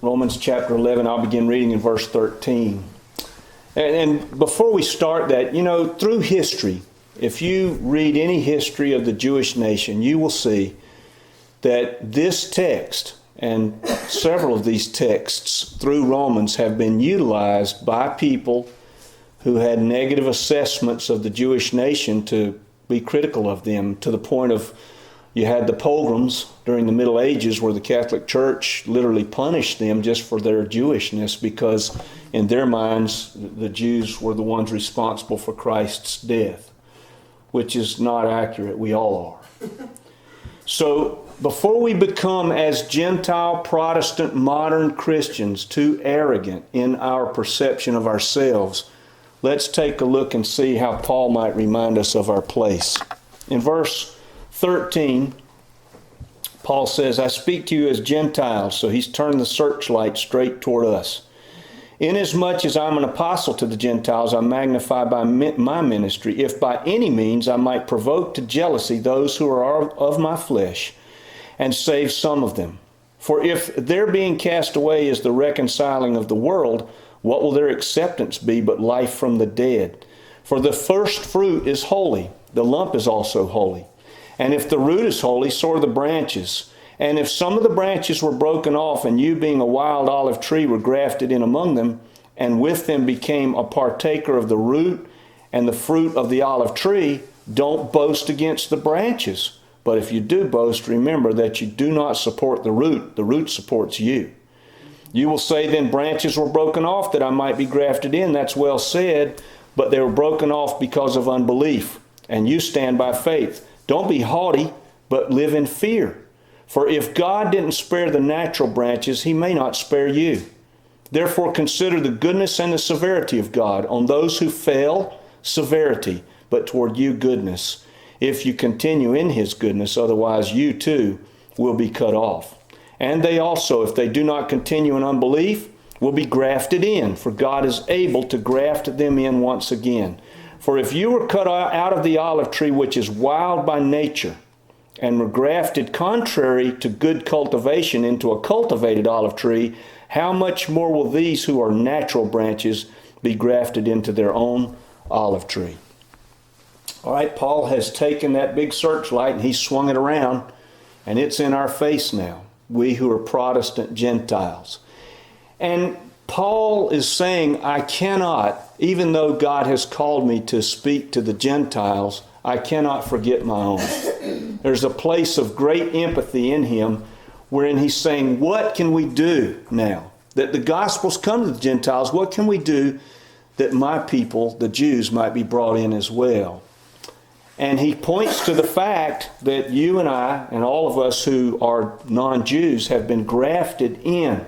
Romans chapter 11, I'll begin reading in verse 13. And before we start that, through history, if you read any history of the Jewish nation, you will see that this text and several of these texts through Romans have been utilized by people who had negative assessments of the Jewish nation to be critical of them, to the point of you had the pogroms during the Middle Ages where the Catholic Church literally punished them just for their Jewishness, because in their minds the Jews were the ones responsible for Christ's death, which is not accurate. We all are. So before we become, as Gentile, Protestant, modern Christians, too arrogant in our perception of ourselves, let's take a look and see how Paul might remind us of our place. In verse 13, Paul says, I speak to you as Gentiles. So he's turned the searchlight straight toward us. Inasmuch as I'm an apostle to the Gentiles, I magnify by my ministry, if by any means I might provoke to jealousy those who are of my flesh, and save some of them. For if their being cast away is the reconciling of the world, what will their acceptance be but life from the dead? For the first fruit is holy, the lump is also holy. And if the root is holy, so are the branches. And if some of the branches were broken off, and you being a wild olive tree were grafted in among them, and with them became a partaker of the root and the fruit of the olive tree, don't boast against the branches. But if you do boast, remember that you do not support the root supports you. You will say then, branches were broken off that I might be grafted in. That's well said, but they were broken off because of unbelief, and you stand by faith. Don't be haughty, but live in fear. For if God didn't spare the natural branches, he may not spare you. Therefore consider the goodness and the severity of God. On those who fell, severity, but toward you goodness, if you continue in his goodness, otherwise you too will be cut off. And they also, if they do not continue in unbelief, will be grafted in, for God is able to graft them in once again. For if you were cut out of the olive tree, which is wild by nature, and were grafted contrary to good cultivation into a cultivated olive tree, how much more will these who are natural branches be grafted into their own olive tree? All right, Paul has taken that big searchlight and he's swung it around, and it's in our face now, we who are Protestant Gentiles. And Paul is saying, I cannot, even though God has called me to speak to the Gentiles, I cannot forget my own. There's a place of great empathy in him wherein he's saying, what can we do now? That the gospel's come to the Gentiles, what can we do that my people, the Jews, might be brought in as well? And he points to the fact that you and I and all of us who are non-Jews have been grafted in.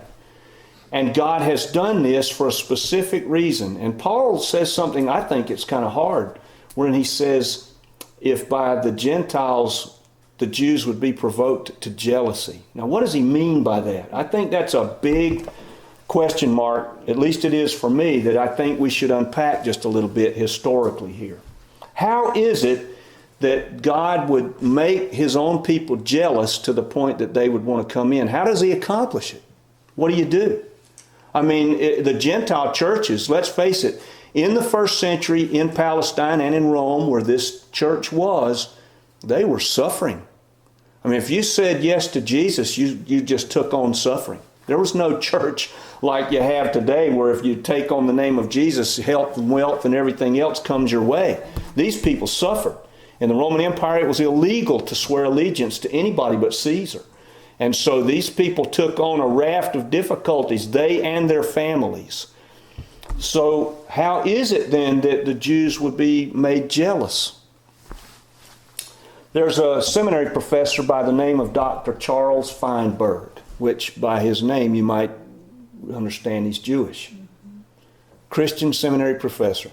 And God has done this for a specific reason. And Paul says something I think it's kind of hard, wherein he says, if by the Gentiles the Jews would be provoked to jealousy. Now what does he mean by that? I think that's a big question mark, at least it is for me, that I think we should unpack just a little bit historically here. How is it that God would make his own people jealous to the point that they would want to come in? How does he accomplish it? What do you do? I mean, the Gentile churches, let's face it, in the first century in Palestine and in Rome, where this church was, they were suffering. I mean, if you said yes to Jesus, you just took on suffering. There was no church like you have today where if you take on the name of Jesus, health and wealth and everything else comes your way. These people suffered. In the Roman Empire, it was illegal to swear allegiance to anybody but Caesar. And so these people took on a raft of difficulties, they and their families. So how is it then that the Jews would be made jealous? There's a seminary professor by the name of Dr. Charles Feinberg, which by his name you might understand he's Jewish. Christian seminary professor.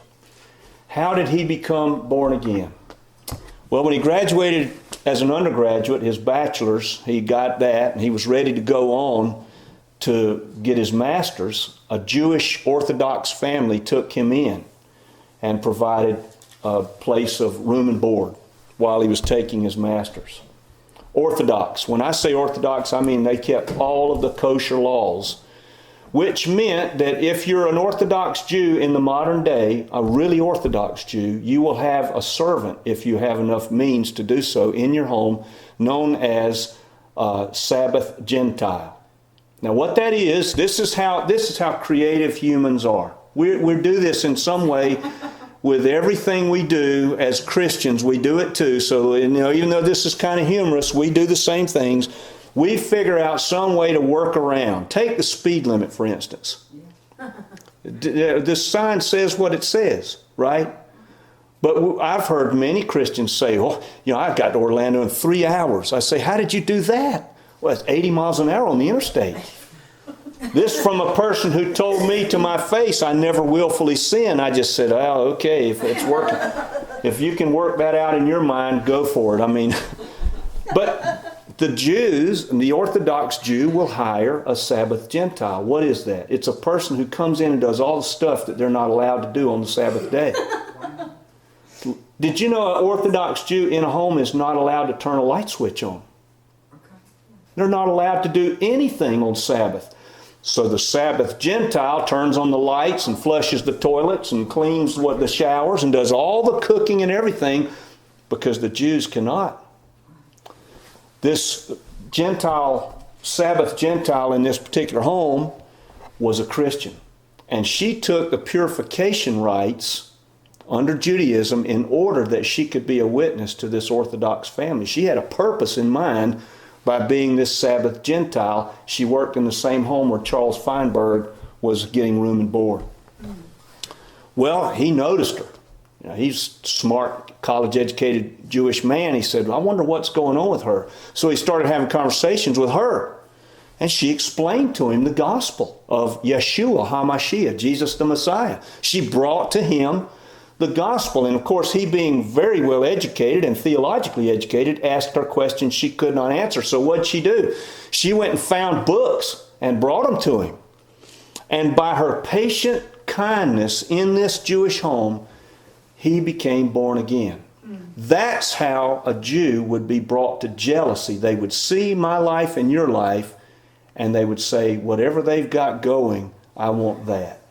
How did he become born again? Well, when he graduated as an undergraduate, his bachelor's, he got that, and he was ready to go on to get his master's. A Jewish Orthodox family took him in and provided a place of room and board while he was taking his master's. Orthodox. When I say Orthodox, I mean they kept all of the kosher laws which meant that if you're an Orthodox Jew in the modern day, a really Orthodox Jew, you will have a servant, if you have enough means to do so, in your home, known as Sabbath Gentile. Now what that is, this is how creative humans are. We do this in some way with everything we do as Christians. We do it too. So even though this is kind of humorous, we do the same things. We figure out some way to work around. Take the speed limit, for instance. The sign says what it says, right? But I've heard many Christians say, I got to Orlando in 3 hours. I say, how did you do that? Well, it's 80 miles an hour on the interstate. This from a person who told me to my face I never willfully sin. I just said, oh, okay, if it's working. If you can work that out in your mind, go for it. But the Jews, the Orthodox Jew, will hire a Sabbath Gentile. What is that? It's a person who comes in and does all the stuff that they're not allowed to do on the Sabbath day. Did you know an Orthodox Jew in a home is not allowed to turn a light switch on? They're not allowed to do anything on Sabbath. So the Sabbath Gentile turns on the lights and flushes the toilets and cleans the showers and does all the cooking and everything because the Jews cannot. This Sabbath Gentile in this particular home was a Christian. And she took the purification rites under Judaism in order that she could be a witness to this Orthodox family. She had a purpose in mind by being this Sabbath Gentile. She worked in the same home where Charles Feinberg was getting room and board. Well, he noticed her. He's a smart, college-educated Jewish man. He said, I wonder what's going on with her. So he started having conversations with her. And she explained to him the gospel of Yeshua HaMashiach, Jesus the Messiah. She brought to him the gospel. And of course, he being very well educated and theologically educated, asked her questions she could not answer. So what'd she do? She went and found books and brought them to him. And by her patient kindness in this Jewish home, he became born again. That's how a Jew would be brought to jealousy. They would see my life and your life, and they would say, whatever they've got going, I want that.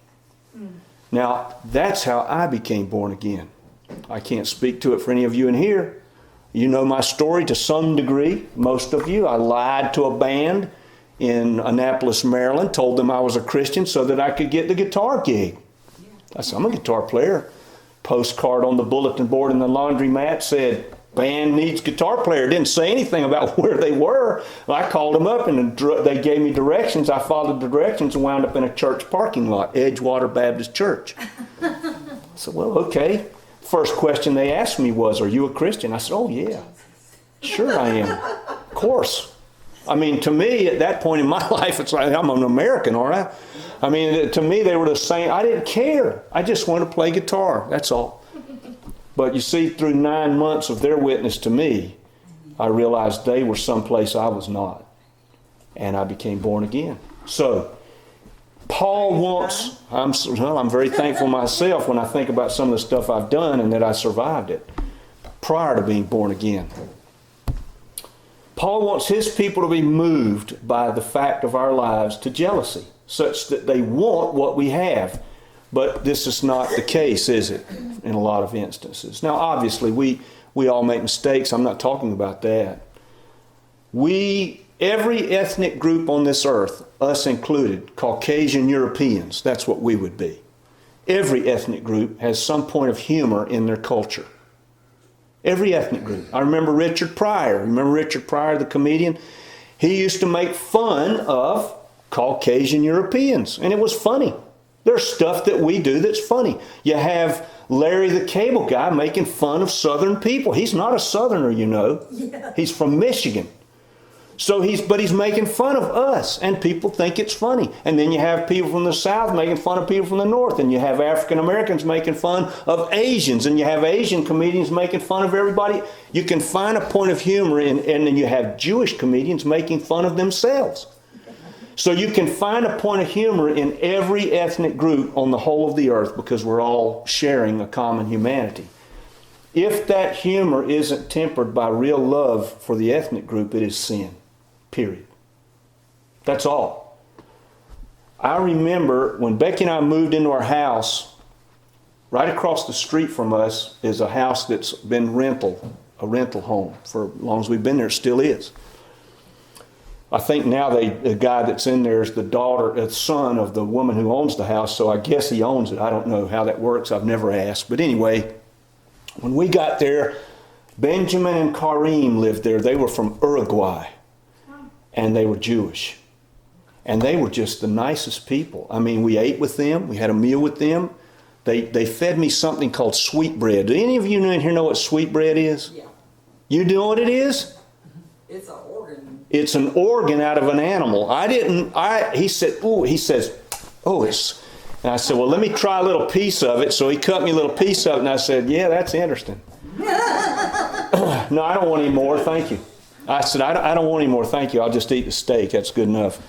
Now, that's how I became born again. I can't speak to it for any of you in here. You know my story to some degree, most of you. I lied to a band in Annapolis, Maryland, told them I was a Christian so that I could get the guitar gig. I said, I'm a guitar player. Postcard on the bulletin board in the laundromat said, band needs guitar player. Didn't say anything about where they were. I called them up and they gave me directions. I followed the directions and wound up in a church parking lot, Edgewater Baptist Church. I said, well, okay. First question they asked me was, are you a Christian? I said, oh, yeah. Sure I am. Of course. To me, at that point in my life, it's like, I'm an American, aren't I? To me, they were the same. I didn't care. I just wanted to play guitar. That's all. But you see, through 9 months of their witness to me, I realized they were someplace I was not. And I became born again. So, Paul wants, I'm very thankful myself when I think about some of the stuff I've done and that I survived it prior to being born again. Paul wants his people to be moved by the fact of our lives to jealousy, such that they want what we have. But this is not the case, is it, in a lot of instances? Now, obviously, we all make mistakes. I'm not talking about that. Every ethnic group on this earth, us included, Caucasian Europeans, that's what we would be. Every ethnic group has some point of humor in their culture. Every ethnic group. I remember Richard Pryor. Remember Richard Pryor, the comedian? He used to make fun of Caucasian Europeans, and it was funny. There's stuff that we do that's funny. You have Larry the Cable Guy making fun of Southern people. He's not a Southerner, you know. Yeah. He's from Michigan. But he's making fun of us, and people think it's funny. And then you have people from the South making fun of people from the North, and you have African Americans making fun of Asians, and you have Asian comedians making fun of everybody. You can find a point of humor, and then you have Jewish comedians making fun of themselves. So you can find a point of humor in every ethnic group on the whole of the earth because we're all sharing a common humanity. If that humor isn't tempered by real love for the ethnic group, it is sin. Period. That's all. I remember when Becky and I moved into our house, right across the street from us is a house that's been a rental home for as long as we've been there. It still is. I think now the guy that's in there is the son of the woman who owns the house, so I guess he owns it. I don't know how that works. I've never asked. But anyway, when we got there, Benjamin and Karim lived there. They were from Uruguay, and they were Jewish. And they were just the nicest people. I mean, we ate with them. We had a meal with them. They fed me something called sweetbread. Do any of you in here know what sweetbread is? Yeah. You know what it is? It's an organ. It's an organ out of an animal. He says, it's, and I said, well, let me try a little piece of it. So he cut me a little piece of it, and I said, yeah, that's interesting. No, I don't want any more, thank you. I said, I don't want any more, thank you. I'll just eat the steak, that's good enough.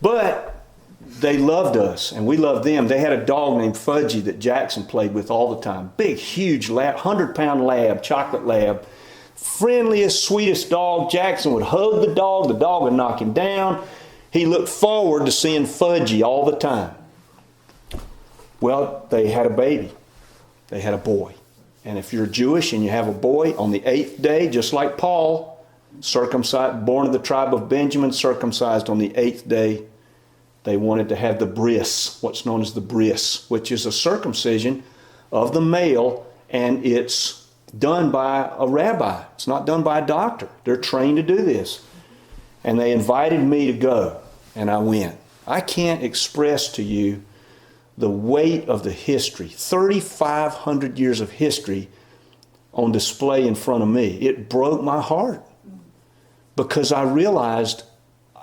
But they loved us, and we loved them. They had a dog named Fudgy that Jackson played with all the time. Big, huge lab, 100-pound lab, chocolate lab. Friendliest, sweetest dog. Jackson would hug the dog would knock him down. He looked forward to seeing Fudgy all the time. Well, they had a baby. They had a boy. And if you're Jewish and you have a boy, on the 8th day, just like Paul, circumcised, born of the tribe of Benjamin, circumcised on the 8th day, they wanted to have the bris, what's known as the bris, which is a circumcision of the male, and it's done by a rabbi. It's not done by a doctor. They're trained to do this. And they invited me to go, and I went. I can't express to you the weight of the history, 3,500 years of history on display in front of me. It broke my heart because I realized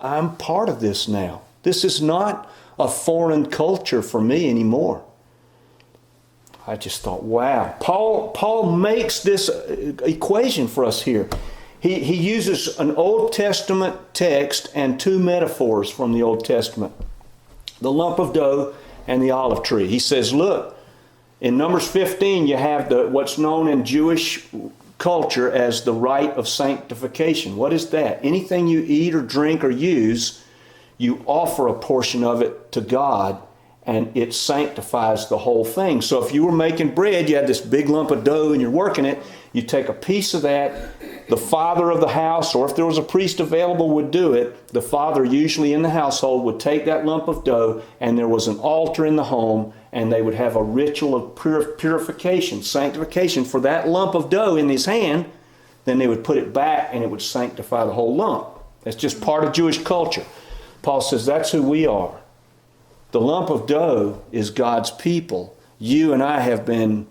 I'm part of this now. This is not a foreign culture for me anymore. I just thought, wow. Paul makes this equation for us here. He uses an Old Testament text and two metaphors from the Old Testament. The lump of dough and the olive tree. He says, look, in Numbers 15 you have what's known in Jewish culture as the rite of sanctification. What is that? Anything you eat or drink or use, you offer a portion of it to God, and it sanctifies the whole thing. So if you were making bread, you had this big lump of dough and you're working it, you take a piece of that, the father of the house, or if there was a priest available, would do it. The father, usually in the household, would take that lump of dough, and there was an altar in the home, and they would have a ritual of purification, sanctification for that lump of dough in his hand. Then they would put it back, and it would sanctify the whole lump. That's just part of Jewish culture. Paul says that's who we are. The lump of dough is God's people. You and I have been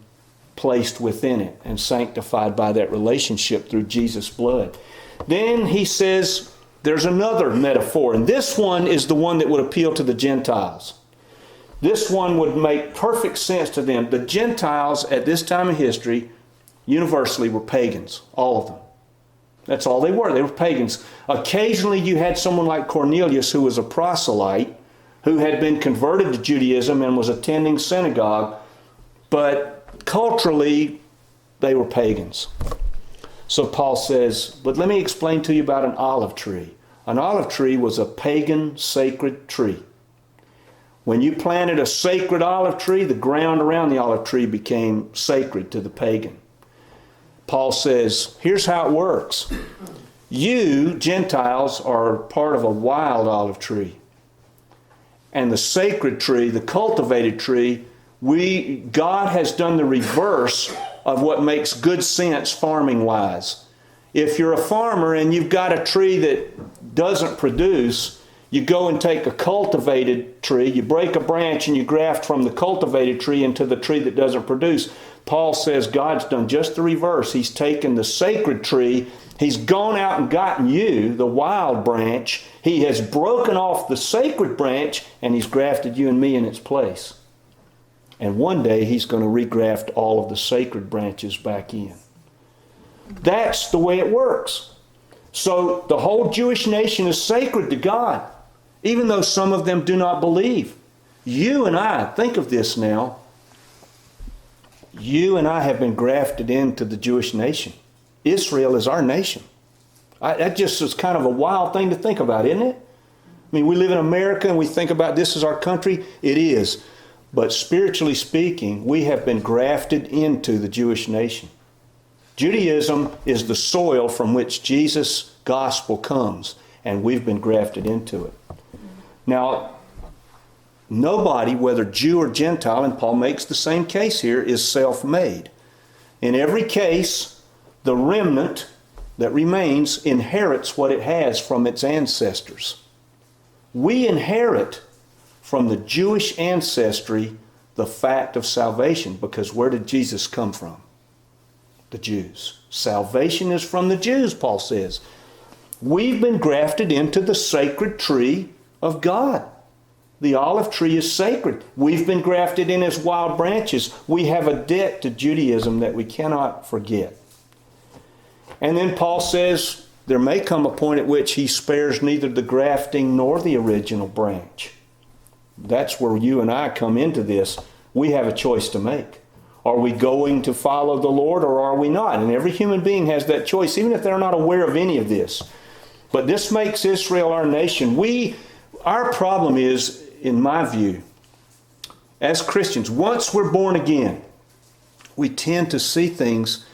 placed within it and sanctified by that relationship through Jesus' blood. Then he says there's another metaphor, and this one is the one that would appeal to the Gentiles. This one would make perfect sense to them. The Gentiles at this time in history universally were pagans, all of them. That's all they were. They were pagans. Occasionally you had someone like Cornelius who was a proselyte, who had been converted to Judaism and was attending synagogue, but culturally they were pagans. So Paul says, but let me explain to you about an olive tree. An olive tree was a pagan sacred tree. When you planted a sacred olive tree, the ground around the olive tree became sacred to the pagan. Paul says, here's how it works. You, Gentiles, are part of a wild olive tree. And the sacred tree, the cultivated tree, God has done the reverse of what makes good sense farming-wise. If you're a farmer and you've got a tree that doesn't produce, you go and take a cultivated tree, you break a branch and you graft from the cultivated tree into the tree that doesn't produce. Paul says God's done just the reverse. He's taken the sacred tree, He's gone out and gotten you, the wild branch. He has broken off the sacred branch and He's grafted you and me in its place. And one day He's going to regraft all of the sacred branches back in. That's the way it works. So the whole Jewish nation is sacred to God, even though some of them do not believe. You and I, think of this now, you and I have been grafted into the Jewish nation. Israel is our nation. That just is kind of a wild thing to think about, isn't it? I mean, we live in America and we think about this as our country. It is. But spiritually speaking, we have been grafted into the Jewish nation. Judaism is the soil from which Jesus' gospel comes, and we've been grafted into it. Now, nobody, whether Jew or Gentile, and Paul makes the same case here, is self-made. In every case, the remnant that remains inherits what it has from its ancestors. We inherit from the Jewish ancestry the fact of salvation, because where did Jesus come from? The Jews. Salvation is from the Jews, Paul says. We've been grafted into the sacred tree of God. The olive tree is sacred. We've been grafted in as wild branches. We have a debt to Judaism that we cannot forget. And then Paul says there may come a point at which he spares neither the grafting nor the original branch. That's where you and I come into this. We have a choice to make. Are we going to follow the Lord or are we not? And every human being has that choice, even if they're not aware of any of this. But this makes Israel our nation. Our problem is, in my view, as Christians, once we're born again, we tend to see things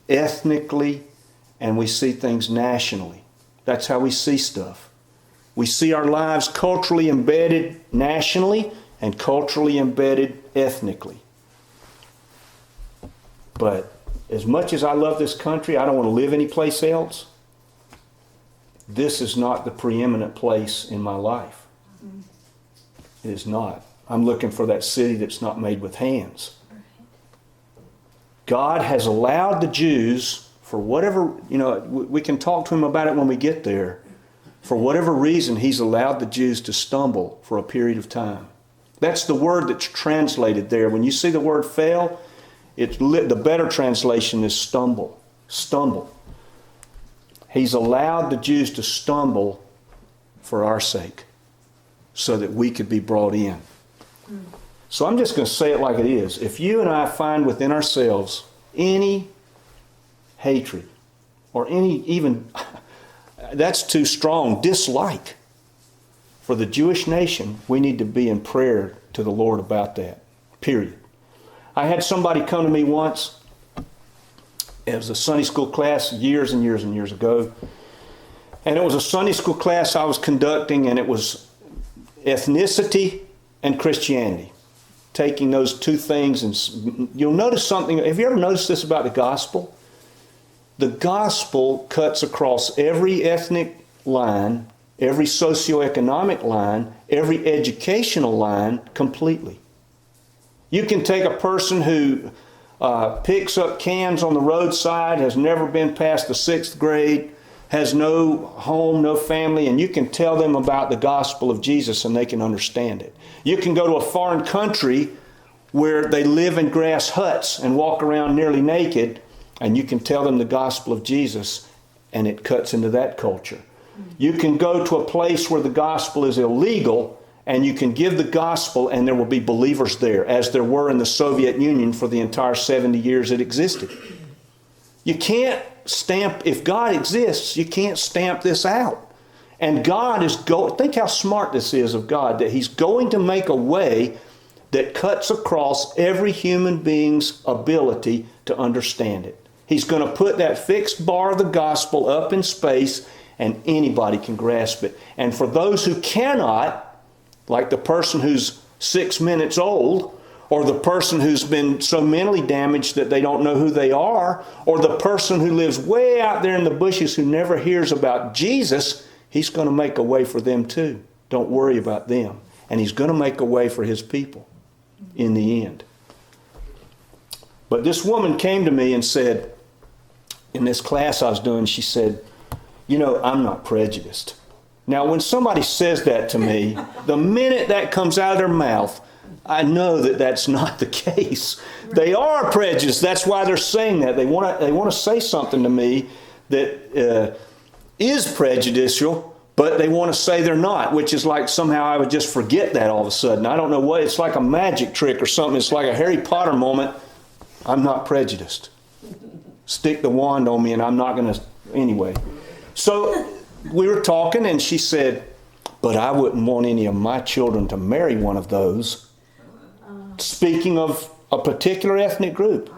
ethnically and we see things nationally. That's how we see stuff. We see our lives culturally embedded nationally and culturally embedded ethnically. But as much as I love this country, I don't want to live anyplace else. This is not the preeminent place in my life. It is not. I'm looking for that city that's not made with hands. God has allowed the Jews, for whatever, we can talk to him about it when we get there. For whatever reason, he's allowed the Jews to stumble for a period of time. That's the word that's translated there. When you see the word fail, the better translation is stumble. Stumble. He's allowed the Jews to stumble for our sake so that we could be brought in. So I'm just going to say it like it is. If you and I find within ourselves any hatred or any even, that's too strong, dislike for the Jewish nation, we need to be in prayer to the Lord about that, period. I had somebody come to me once. It was a Sunday school class years and years and years ago. And it was a Sunday school class I was conducting, and it was ethnicity and Christianity. Taking those two things, and you'll notice something. Have you ever noticed this about the gospel? The gospel cuts across every ethnic line, every socioeconomic line, every educational line completely. You can take a person who picks up cans on the roadside, has never been past the 6th grade, has no home, no family, and you can tell them about the gospel of Jesus and they can understand it. You can go to a foreign country where they live in grass huts and walk around nearly naked, and you can tell them the gospel of Jesus and it cuts into that culture. You can go to a place where the gospel is illegal and you can give the gospel and there will be believers there, as there were in the Soviet Union for the entire 70 years it existed. You can't stamp, if God exists, you can't stamp this out. And God is think how smart this is of God, that He's going to make a way that cuts across every human being's ability to understand it. He's going to put that fixed bar of the gospel up in space and anybody can grasp it. And for those who cannot, like the person who's 6 minutes old, or the person who's been so mentally damaged that they don't know who they are, or the person who lives way out there in the bushes who never hears about Jesus, He's going to make a way for them too. Don't worry about them. And He's going to make a way for His people in the end. But this woman came to me and said, in this class I was doing, she said, I'm not prejudiced. Now, when somebody says that to me, the minute that comes out of their mouth, I know that that's not the case. They are prejudiced. That's why they're saying that. They want to say something to me that is prejudicial, but they want to say they're not, which is like somehow I would just forget that all of a sudden. I don't know what. It's like a magic trick or something. It's like a Harry Potter moment. I'm not prejudiced. Stick the wand on me and I'm not going to... Anyway. So we were talking and she said, but I wouldn't want any of my children to marry one of those. Speaking of a particular ethnic group.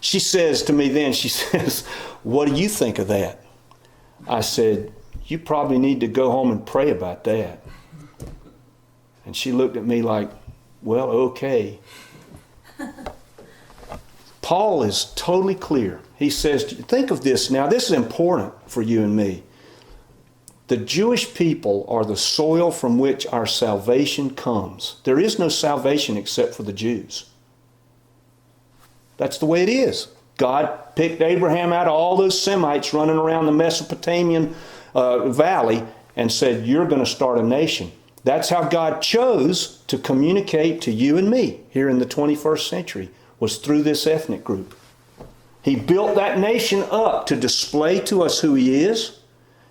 She says to me then, she says, what do you think of that? I said, you probably need to go home and pray about that. And she looked at me like, well, okay. Paul is totally clear. He says, think of this now. This is important for you and me. The Jewish people are the soil from which our salvation comes. There is no salvation except for the Jews. That's the way it is. God picked Abraham out of all those Semites running around the Mesopotamian valley and said, you're going to start a nation. That's how God chose to communicate to you and me here in the 21st century, was through this ethnic group. He built that nation up to display to us who He is.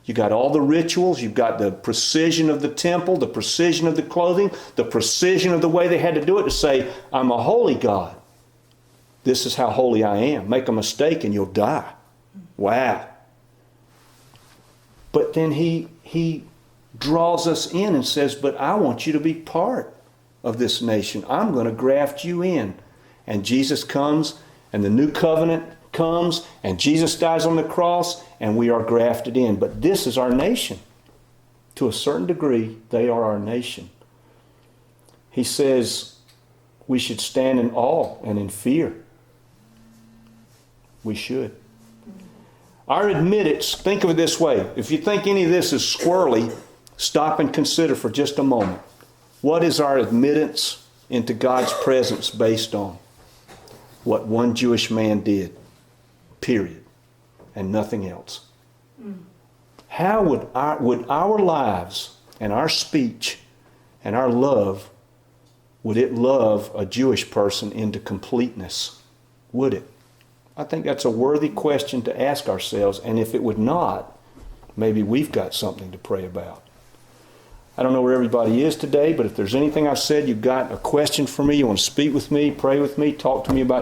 You got all the rituals, you've got the precision of the temple, the precision of the clothing, the precision of the way they had to do it to say, I'm a holy God. This is how holy I am. Make a mistake and you'll die. Wow. But then he draws us in and says, but I want you to be part of this nation. I'm going to graft you in. And Jesus comes and the new covenant comes and Jesus dies on the cross and we are grafted in. But this is our nation. To a certain degree, they are our nation. He says we should stand in awe and in fear. We should. Our admittance, think of it this way. If you think any of this is squirrely, stop and consider for just a moment. What is our admittance into God's presence based on? What one Jewish man did. Period. And nothing else. How would our lives and our speech and our love, would it love a Jewish person into completeness? Would it? I think that's a worthy question to ask ourselves, and if it would not, maybe we've got something to pray about. I don't know where everybody is today, but if there's anything I've said, you've got a question for me, you want to speak with me, pray with me, talk to me about